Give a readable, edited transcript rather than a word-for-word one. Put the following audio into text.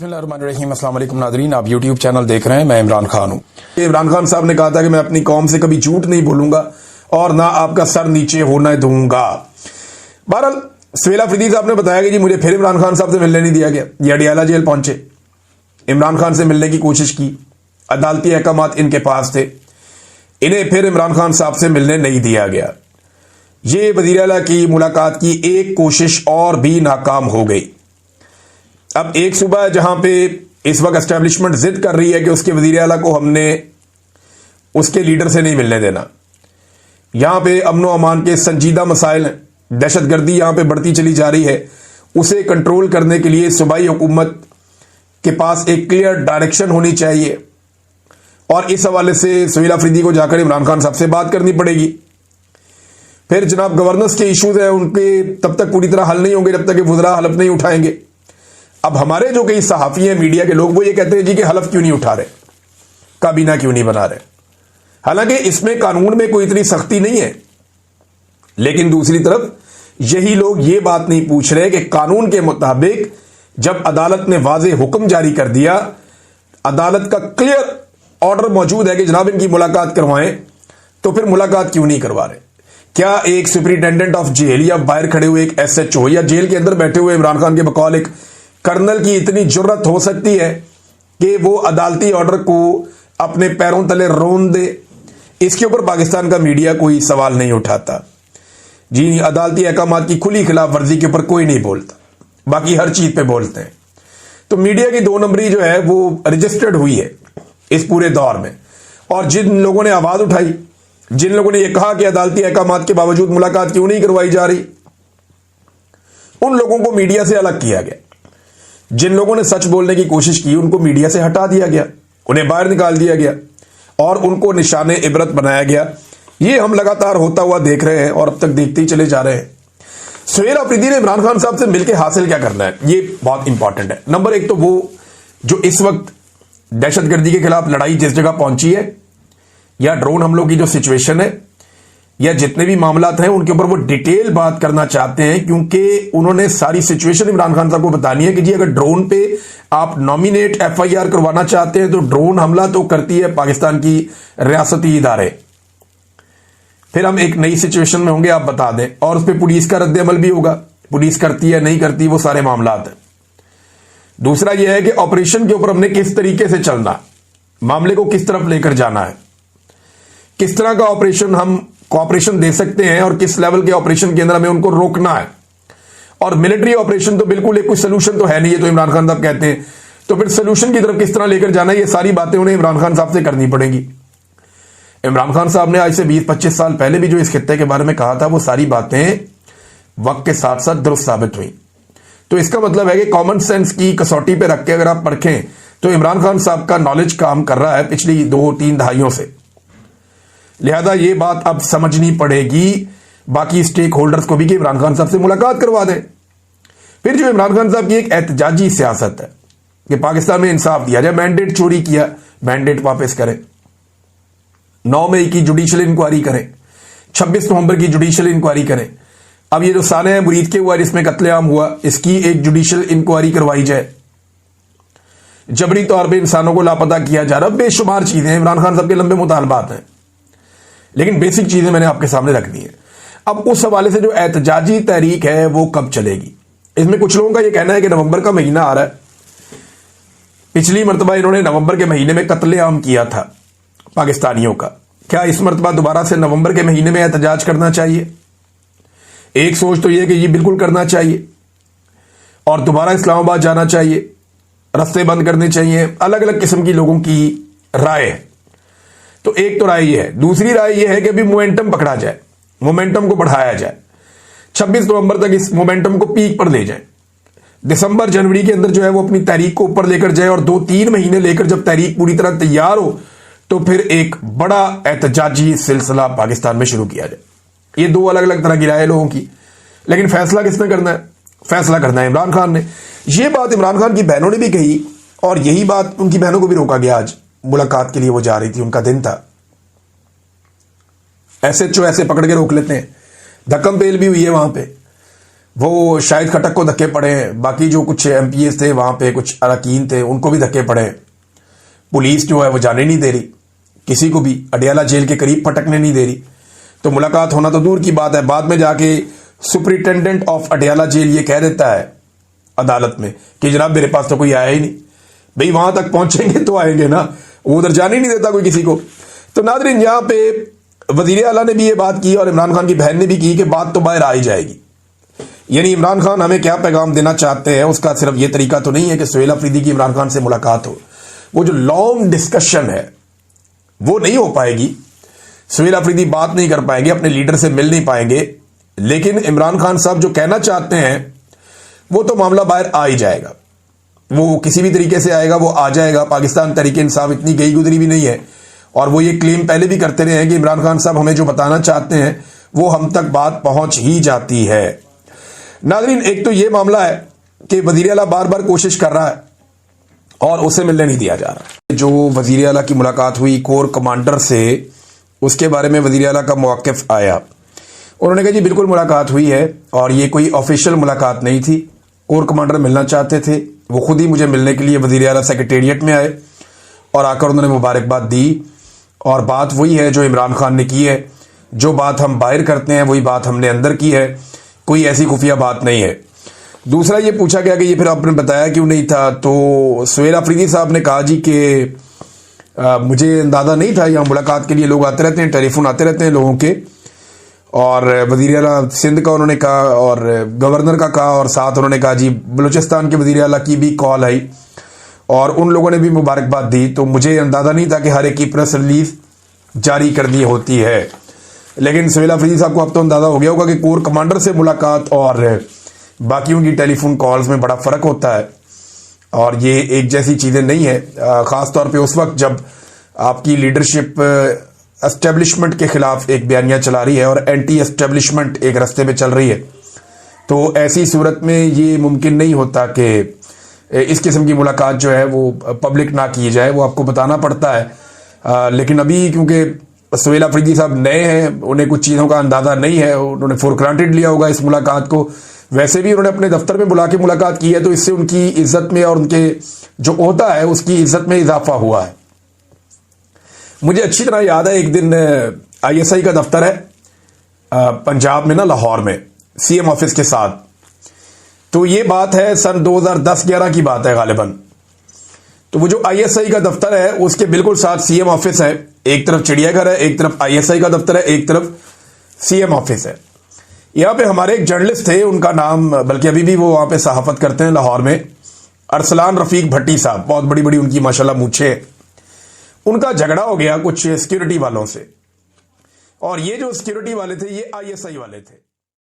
बिस्मिल्लाहिर्रहमानिर्रहीम। अस्सलाम वालेकुम नाज़रीन, आप यूट्यूब चैनल देख रहे हैं। मैं इमरान खान हूँ। इमरान खान साहब ने कहा था कि मैं अपनी कौम से कभी झूठ नहीं बोलूंगा और ना आपका सर नीचे होने दूंगा। बहरहाल सवेला अफरीदी साहब ने बताया कि जी मुझे फिर इमरान खान साहब से मिलने नहीं दिया गया। ये अडियाला जेल पहुंचे, इमरान खान से मिलने की कोशिश की, अदालती अहकामात इनके पास थे, इन्हें फिर इमरान खान साहब से मिलने नहीं दिया गया। ये वज़ीर आला की मुलाकात की एक कोशिश और भी नाकाम हो गई। अब एक सूबा है जहां पे इस वक्त एस्टैब्लिशमेंट जिद कर रही है कि उसके वज़ीर आला को हमने उसके लीडर से नहीं मिलने देना। यहां पे अमन व अमान के संजीदा मसाइल हैं, दहशतगर्दी यहां पे बढ़ती चली जा रही है। उसे कंट्रोल करने के लिए सूबाई हुकूमत के पास एक क्लियर डायरेक्शन होनी चाहिए और इस हवाले से सवेला अफरीदी को जाकर इमरान खान साहब से बात करनी पड़ेगी। फिर जनाब गवर्नेंस के इश्यूज हैं, उनके तब तक पूरी तरह हल नहीं होंगे जब तक कि वुज़रा हलफ नहीं उठाएंगे। अब हमारे जो कई सहाफ़ी हैं, मीडिया के लोग, वो ये कहते हैं जी कि हलफ क्यों नहीं उठा रहे, काबीना क्यों नहीं बना रहे। हालांकि इसमें कानून में कोई इतनी सख्ती नहीं है, लेकिन दूसरी तरफ यही लोग ये बात नहीं पूछ रहे कि कानून के मुताबिक जब अदालत ने वाज़ेह हुक्म जारी कर दिया, अदालत का क्लियर ऑर्डर मौजूद है कि जनाब इनकी मुलाकात करवाएं, तो फिर मुलाकात क्यों नहीं करवा रहे। क्या एक सुपरिटेंडेंट ऑफ जेल या बाहर खड़े हुए एक SHO या जेल के अंदर बैठे हुए इमरान खान के बकौल एक कर्नल की इतनी जुर्रत हो सकती है कि वो अदालती ऑर्डर को अपने पैरों तले रोन दे। इसके ऊपर पाकिस्तान का मीडिया कोई सवाल नहीं उठाता जी। अदालती अहकामात की खुली खिलाफ वर्जी के ऊपर कोई नहीं बोलता, बाकी हर चीज पे बोलते हैं। तो मीडिया की 2 नंबरी जो है वो रजिस्टर्ड हुई है इस पूरे दौर में। और जिन लोगों ने आवाज उठाई, जिन लोगों ने यह कहा कि अदालती अहकामात के बावजूद मुलाकात क्यों नहीं करवाई जा रही, उन लोगों को मीडिया से अलग किया गया। जिन लोगों ने सच बोलने की कोशिश की, उनको मीडिया से हटा दिया गया, उन्हें बाहर निकाल दिया गया और उनको निशाने इबरत बनाया गया। ये हम लगातार होता हुआ देख रहे हैं और अब तक देखते ही चले जा रहे हैं। सवेला अफरीदी ने इमरान खान साहब से मिलकर हासिल क्या करना है, ये बहुत इंपॉर्टेंट है। नंबर 1 तो वो जो इस वक्त दहशतगर्दी के खिलाफ लड़ाई जिस जगह पहुंची है, या ड्रोन हमलों की जो सिचुएशन है, या जितने भी मामलात हैं, उनके ऊपर वो डिटेल बात करना चाहते हैं, क्योंकि उन्होंने सारी सिचुएशन इमरान खान साहब को बतानी है कि जी अगर ड्रोन पे आप नॉमिनेट FIR करवाना चाहते हैं तो ड्रोन हमला तो करती है पाकिस्तान की रियासती इदारे। फिर हम एक नई सिचुएशन में होंगे, आप बता दें, और उस पर पुलिस का रद्द-ए-अमल भी होगा, पुलिस करती है नहीं करती, वो सारे मामलात हैं। दूसरा यह है कि ऑपरेशन के ऊपर हमने किस तरीके से चलना, मामले को किस तरफ लेकर जाना है, किस तरह का ऑपरेशन हम कोऑपरेशन दे सकते हैं और किस लेवल के ऑपरेशन के अंदर हमें उनको रोकना है। और मिलिट्री ऑपरेशन तो बिल्कुल एक कोई सोल्यूशन तो है नहीं, ये तो इमरान खान साहब कहते हैं, तो फिर सोल्यूशन की तरफ किस तरह लेकर जाना है, ये सारी बातें उन्हें इमरान खान साहब से करनी पड़ेगी। इमरान खान साहब ने आज से 20-25 साल पहले भी जो इस खित्ते के बारे में कहा था, वो सारी बातें वक्त के साथ साथ दुरुस्त साबित हुई। तो इसका मतलब है कि कॉमन सेंस की कसौटी पर रख के अगर आप परखें तो इमरान खान साहब का नॉलेज काम कर रहा है पिछली 2-3 दहाइयों से। लिहाजा ये बात अब समझनी पड़ेगी बाकी स्टेक होल्डर्स को भी कि इमरान खान साहब से मुलाकात करवा दें। फिर जो इमरान खान साहब की एक एहतजाजी सियासत है कि पाकिस्तान में इंसाफ दिया जाए, मैंडेट चोरी किया, मैंडेट वापस करें, 9 मई की जुडिशियल इंक्वायरी करें, 26 नवंबर की जुडिशियल इंक्वायरी करें। अब ये जो साने मुरीद के हुआ जिसमें कत्लेआम हुआ, इसकी एक जुडिशियल इंक्वायरी करवाई जाए। जबरी तौर पर इंसानों को लापता किया जा रहा, बेशुमार चीजें इमरान खान साहब के लंबे मुतालबात हैं, लेकिन बेसिक चीजें मैंने आपके सामने रख दी हैं। अब उस हवाले से जो एहतजाजी तहरीक है वो कब चलेगी, इसमें कुछ लोगों का यह कहना है कि नवंबर का महीना आ रहा है। पिछली मरतबा इन्होंने नवंबर के महीने में कत्लेआम किया था पाकिस्तानियों का, क्या इस मरतबा दोबारा से नवंबर के महीने में एहतजाज करना चाहिए? एक सोच तो यह कि ये बिल्कुल करना चाहिए और दोबारा इस्लामाबाद जाना चाहिए, रास्ते बंद करने चाहिए। अलग अलग किस्म की लोगों की राय है। तो एक तो राय यह है। दूसरी राय यह है कि अभी मोमेंटम पकड़ा जाए, मोमेंटम को बढ़ाया जाए, 26 नवंबर तक इस मोमेंटम को पीक पर ले जाए, दिसंबर जनवरी के अंदर जो है वो अपनी तारीख को ऊपर लेकर जाए और 2-3 महीने लेकर जब तारीख पूरी तरह तैयार हो तो फिर एक बड़ा एहतजाजी सिलसिला पाकिस्तान में शुरू किया जाए। ये 2 अलग अलग तरह की राय लोगों की, लेकिन फैसला किसने करना है? फैसला करना है इमरान खान ने। यह बात इमरान खान की बहनों ने भी कही और यही बात उनकी बहनों को भी रोका गया। आज मुलाकात के लिए वो जा रही थी, उनका दिन था। SHO ऐसे पकड़ के रोक लेते हैं, धक्कम पेल भी हुई है वहां पे। वो शाहिद खटक को धक्के पड़े, बाकी जो कुछ एमपीएस थे वहां पे कुछ अरकान थे उनको भी धक्के पड़े। पुलिस जो है वो जाने नहीं दे रही, किसी को भी अडियाला जेल के करीब फटकने नहीं दे रही। तो मुलाकात होना तो दूर की बात है, बाद में जाके सुपरिटेंडेंट ऑफ अडियाला जेल ये कह देता है अदालत में कि जनाब मेरे पास तो कोई आया ही नहीं। भाई वहां तक पहुंचेंगे तो आएंगे ना, वो उधर जाने ही नहीं देता कोई किसी को। तो नादरीन यहाँ पे वजीर आला ने भी ये बात की और इमरान खान की बहन ने भी की कि बात तो बाहर आ ही जाएगी। यानी इमरान खान हमें क्या पैगाम देना चाहते हैं, उसका सिर्फ ये तरीका तो नहीं है कि सुहेल अफरीदी की इमरान खान से मुलाकात हो। वो जो लॉन्ग डिस्कशन है वो नहीं हो पाएगी, सुहेल अफरीदी बात नहीं कर पाएंगे, अपने लीडर से मिल नहीं पाएंगे। लेकिन इमरान खान साहब जो कहना चाहते हैं वो तो मामला बाहर आ ही जाएगा, वो किसी भी तरीके से आएगा, वो आ जाएगा। पाकिस्तान तहरीक इंसाफ इतनी गई गुजरी भी नहीं है, और वो ये क्लेम पहले भी करते रहे हैं कि इमरान खान साहब हमें जो बताना चाहते हैं वो हम तक बात पहुंच ही जाती है। नाज़रीन, एक तो ये मामला है कि वजीर आला बार बार कोशिश कर रहा है और उसे मिलने नहीं दिया जा रहा। जो वजीर आला की मुलाकात हुई कोर कमांडर से, उसके बारे में वजीर आला का मौक़िफ़ आया। उन्होंने कहा जी बिल्कुल मुलाकात हुई है और ये कोई ऑफिशियल मुलाकात नहीं थी, कोर कमांडर मिलना चाहते थे, वो खुद ही मुझे मिलने के लिए वजीर आला सेक्रेटेरिएट में आए और आकर उन्होंने मुबारकबाद दी। और बात वही है जो इमरान खान ने की है, जो बात हम बाहर करते हैं वही बात हमने अंदर की है, कोई ऐसी खुफिया बात नहीं है। दूसरा ये पूछा गया कि ये फिर आपने बताया क्यों नहीं था, तो सुहेल अफरीदी साहब ने कहा जी कि मुझे अंदाज़ा नहीं था, यहाँ मुलाकात के लिए लोग आते रहते हैं, टेलीफोन आते रहते हैं लोगों के। और वज़ीर आला सिंध का उन्होंने कहा और गवर्नर का कहा, और साथ उन्होंने कहा जी बलूचिस्तान के वज़ीर आला की भी कॉल आई और उन लोगों ने भी मुबारकबाद दी। तो मुझे अंदाज़ा नहीं था कि हर एक की प्रेस रिलीज जारी करनी होती है। लेकिन सुहेल अफरीदी साहब को अब तो अंदाज़ा हो गया होगा कि कोर कमांडर से मुलाकात और बाकियों की टेलीफोन कॉल्स में बड़ा फ़र्क होता है और ये एक जैसी चीज़ें नहीं है। ख़ास तौर पे उस वक्त जब आपकी लीडरशिप एस्टेब्लिशमेंट के खिलाफ एक बयानिया चला रही है और एंटी एस्टेब्लिशमेंट एक रास्ते पे चल रही है, तो ऐसी सूरत में ये मुमकिन नहीं होता कि इस किस्म की मुलाकात जो है वो पब्लिक ना की जाए, वो आपको बताना पड़ता है। लेकिन अभी क्योंकि सुहेल अफरीदी साहब नए हैं, उन्हें कुछ चीज़ों का अंदाज़ा नहीं है, उन्होंने फॉर ग्रांटेड लिया होगा इस मुलाकात को। वैसे भी उन्होंने अपने दफ्तर में बुला के मुलाकात की है, तो इससे उनकी इज्जत में और उनके जो ओहदा है उसकी इज्जत में इजाफा हुआ है। मुझे अच्छी तरह याद है एक दिन आईएसआई का दफ्तर है पंजाब में ना, लाहौर में, सीएम ऑफिस के साथ। तो ये बात है सन 2010-11 की बात है गालिबन। तो वो जो आईएसआई का दफ्तर है उसके बिल्कुल साथ सीएम ऑफिस है, एक तरफ चिड़ियाघर है, एक तरफ आईएसआई का दफ्तर है, एक तरफ सीएम ऑफिस है। यहाँ पे हमारे एक जर्नलिस्ट थे, उनका नाम, बल्कि अभी भी वो वहां पे सहाफत करते हैं लाहौर में, अरसलान रफीक भट्टी साहब, बहुत बड़ी बड़ी उनकी माशाल्लाह मूछे। उनका झगड़ा हो गया कुछ सिक्योरिटी वालों से, और ये जो सिक्योरिटी वाले थे ये आईएसआई वाले थे।